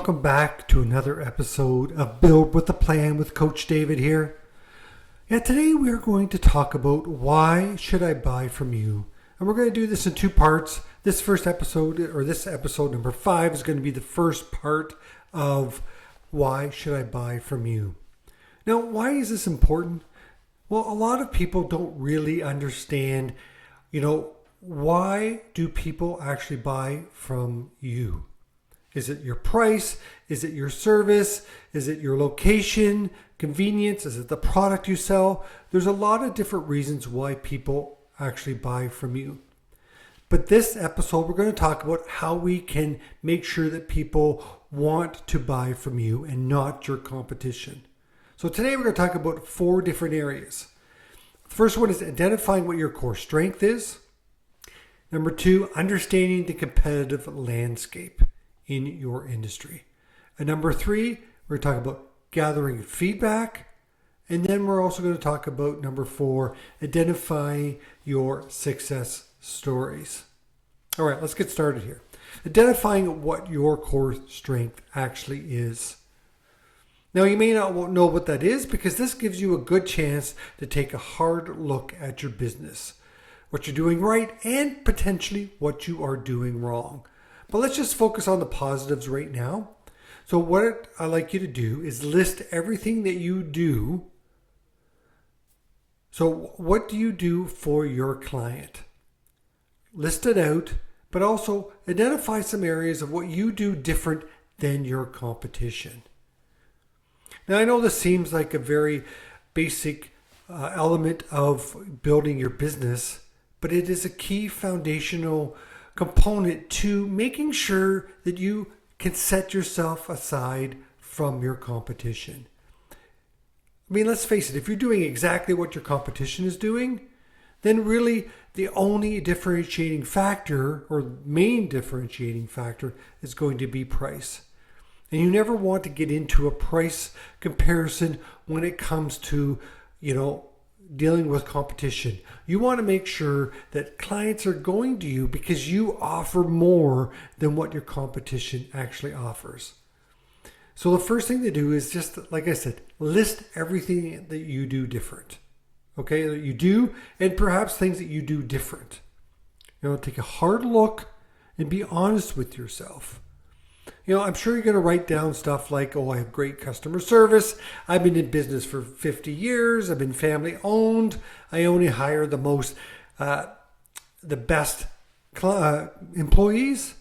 welcome back to another episode of Build with a Plan with Coach David here. Today we are going to talk about why should I buy from you? And we're going to do this in two parts. This episode number 5 is going to be the first part of why should I buy from you? Now, why is this important? Well, a lot of people don't really understand, why do people actually buy from you? Is it your price? Is it your service? Is it your location, convenience? Is it the product you sell? There's a lot of different reasons why people actually buy from you. But this episode, we're going to talk about how we can make sure that people want to buy from you and not your competition. So today we're going to talk about 4 different areas. The first one is identifying what your core strength is. Number 2, understanding the competitive landscape in your industry. And number 3, we're going to talk about gathering feedback. And then we're also going to talk about number 4, identifying your success stories. All right, let's get started here. Identifying what your core strength actually is. Now, you may not know what that is because this gives you a good chance to take a hard look at your business, what you're doing right, and potentially what you are doing wrong. But let's just focus on the positives right now. So what I'd like you to do is list everything that you do. So what do you do for your client? List it out, but also identify some areas of what you do different than your competition. Now, I know this seems like a very basic element of building your business, but it is a key foundational component to making sure that you can set yourself aside from your competition. I mean, let's face it, if you're doing exactly what your competition is doing, then really the only differentiating factor or main differentiating factor is going to be price. And you never want to get into a price comparison when it comes to, dealing with competition. You want to make sure that clients are going to you because you offer more than what your competition actually offers. So the first thing to do is just, like I said, list everything that you do different. Okay, that you do, and perhaps things that you do different. Take a hard look and be honest with yourself. I'm sure you're going to write down stuff like, I have great customer service. I've been in business for 50 years. I've been family owned. I only hire the best employees.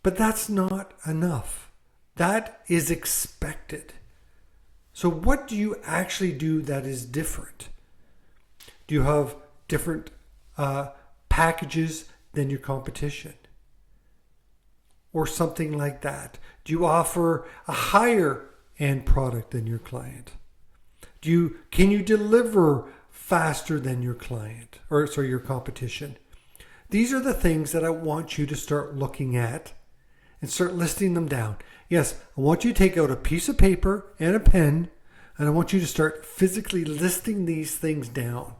But that's not enough. That is expected. So what do you actually do that is different? Do you have different packages than your competition? Or something like that? Do you offer a higher end product than your client? Can you deliver faster than your client or your competition? These are the things that I want you to start looking at and start listing them down. Yes, I want you to take out a piece of paper and a pen, and I want you to start physically listing these things down.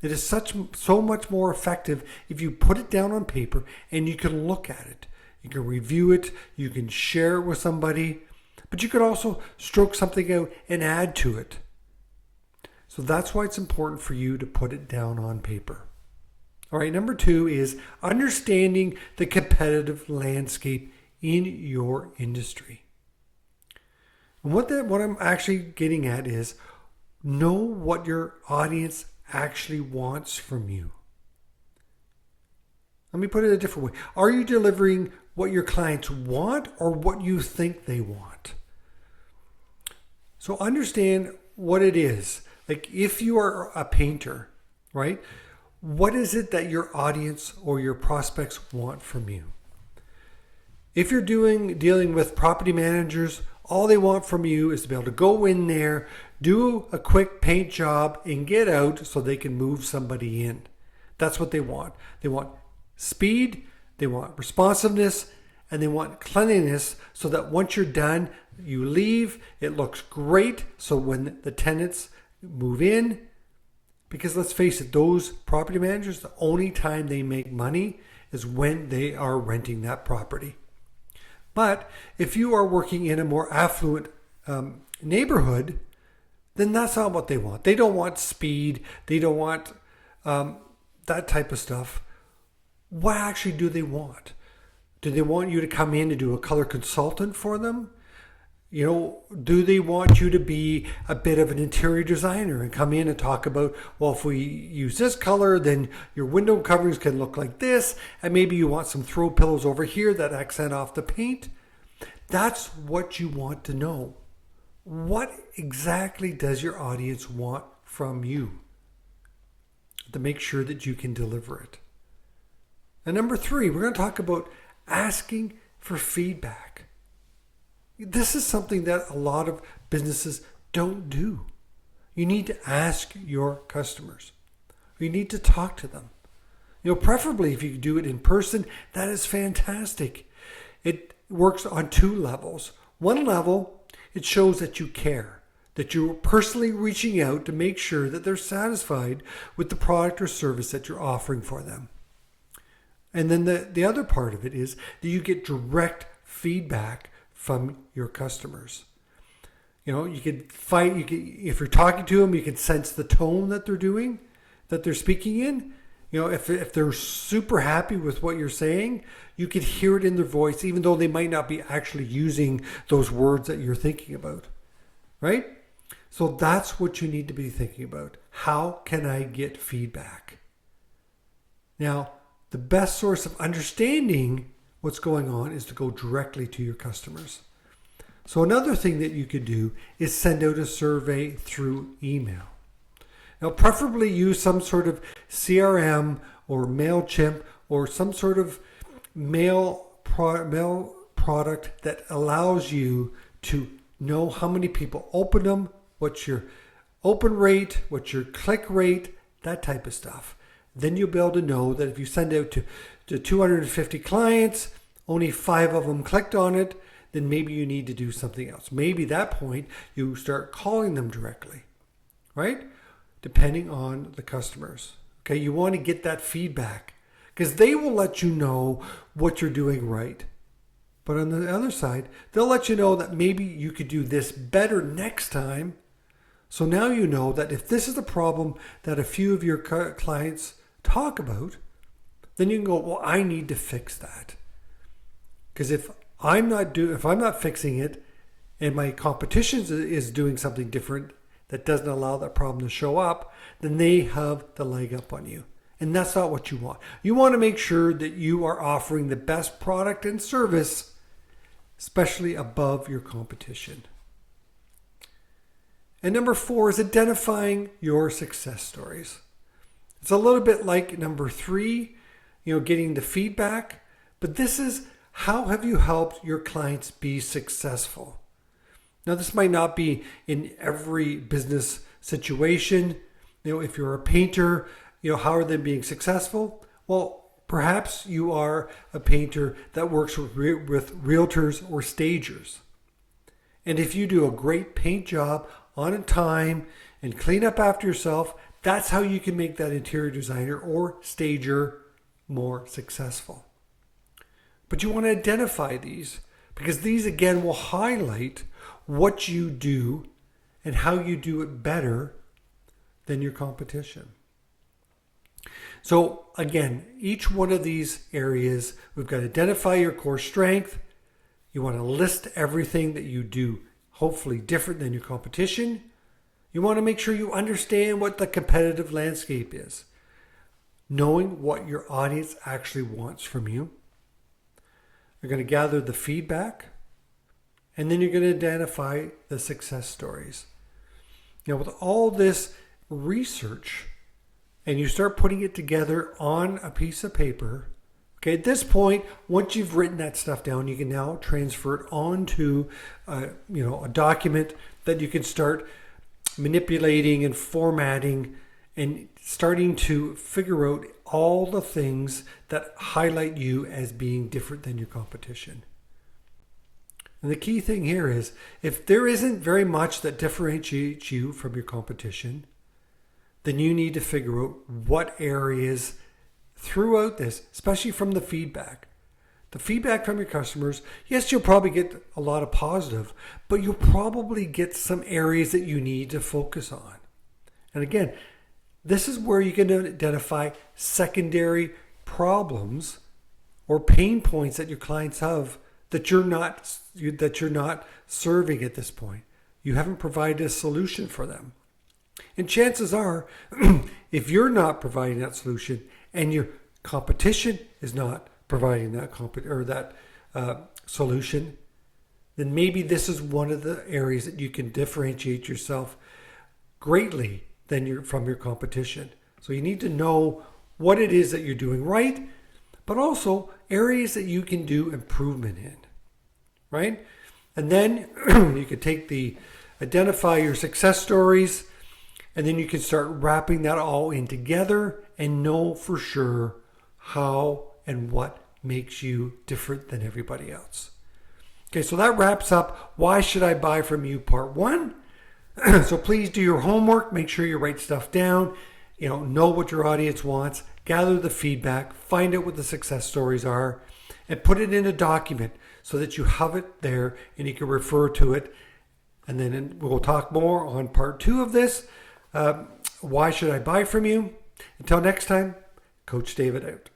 It is so much more effective if you put it down on paper and you can look at it. You can review it, you can share it with somebody, but you could also stroke something out and add to it. So that's why it's important for you to put it down on paper. All right, number 2 is understanding the competitive landscape in your industry. And what I'm actually getting at is know what your audience actually wants from you. Let me put it a different way. Are you delivering what your clients want or what you think they want? So understand what it is. Like if you are a painter, right? What is it that your audience or your prospects want from you? If you're dealing with property managers, all they want from you is to be able to go in there, do a quick paint job and get out so they can move somebody in. That's what they want. They want speed, they want responsiveness, and they want cleanliness so that once you're done, you leave, it looks great. So when the tenants move in, because let's face it, those property managers, the only time they make money is when they are renting that property. But if you are working in a more affluent neighborhood, then that's not what they want. They don't want speed. They don't want that type of stuff. What actually do they want? Do they want you to come in and do a color consultant for them? Do they want you to be a bit of an interior designer and come in and talk about, well, if we use this color, then your window coverings can look like this, and maybe you want some throw pillows over here that accent off the paint? That's what you want to know. What exactly does your audience want from you to make sure that you can deliver it? And number 3, we're going to talk about asking for feedback. This is something that a lot of businesses don't do. You need to ask your customers. You need to talk to them. Preferably if you do it in person, that is fantastic. It works on 2 levels. One level, it shows that you care, that you're personally reaching out to make sure that they're satisfied with the product or service that you're offering for them. And then the other part of it is that you get direct feedback from your customers. If you're talking to them, you can sense the tone that they're speaking in. If they're super happy with what you're saying, you can hear it in their voice, even though they might not be actually using those words that you're thinking about, right? So that's what you need to be thinking about. How can I get feedback? Now, the best source of understanding what's going on is to go directly to your customers. So another thing that you could do is send out a survey through email. Now, preferably use some sort of CRM or MailChimp or some sort of mail product that allows you to know how many people open them, what's your open rate, what's your click rate, that type of stuff. Then you'll be able to know that if you send out to 250 clients, only 5 of them clicked on it, then maybe you need to do something else. Maybe at that point you start calling them directly, right? Depending on the customers. Okay, you want to get that feedback because they will let you know what you're doing right. But on the other side, they'll let you know that maybe you could do this better next time. So now you know that if this is the problem that a few of your clients talk about, then you can go, well, I need to fix that. Because if I'm not fixing it and my competition is doing something different that doesn't allow that problem to show up, then they have the leg up on you. And that's not what you want. You want to make sure that you are offering the best product and service, especially above your competition. And number 4 is identifying your success stories. It's a little bit like number 3, getting the feedback, but this is how have you helped your clients be successful? Now, this might not be in every business situation. If you're a painter, how are they being successful? Well, perhaps you are a painter that works with realtors or stagers. And if you do a great paint job on time and clean up after yourself, that's how you can make that interior designer or stager more successful. But you want to identify these because these again will highlight what you do and how you do it better than your competition. So again, each one of these areas, we've got to identify your core strength. You want to list everything that you do, hopefully different than your competition. You want to make sure you understand what the competitive landscape is, knowing what your audience actually wants from you. You're going to gather the feedback, and then you're going to identify the success stories. With all this research, and you start putting it together on a piece of paper, okay, at this point, once you've written that stuff down, you can now transfer it onto a document that you can start manipulating and formatting and starting to figure out all the things that highlight you as being different than your competition. And the key thing here is if there isn't very much that differentiates you from your competition, then you need to figure out what areas throughout this, especially from the feedback, The feedback from your customers, yes, you'll probably get a lot of positive, but you'll probably get some areas that you need to focus on. And again, this is where you can identify secondary problems or pain points that your clients have that you're not serving at this point. You haven't provided a solution for them. And chances are, if you're not providing that solution and your competition is not providing that solution, then maybe this is one of the areas that you can differentiate yourself greatly from your competition. So you need to know what it is that you're doing right, but also areas that you can do improvement in, right? And then you could identify your success stories, and then you can start wrapping that all in together and know for sure how and what makes you different than everybody else. Okay, so that wraps up Why Should I Buy From You Part 1. So please do your homework. Make sure you write stuff down. Know what your audience wants. Gather the feedback. Find out what the success stories are. And put it in a document so that you have it there and you can refer to it. And then we'll talk more on Part 2 of this. Why Should I Buy From You? Until next time, Coach David out.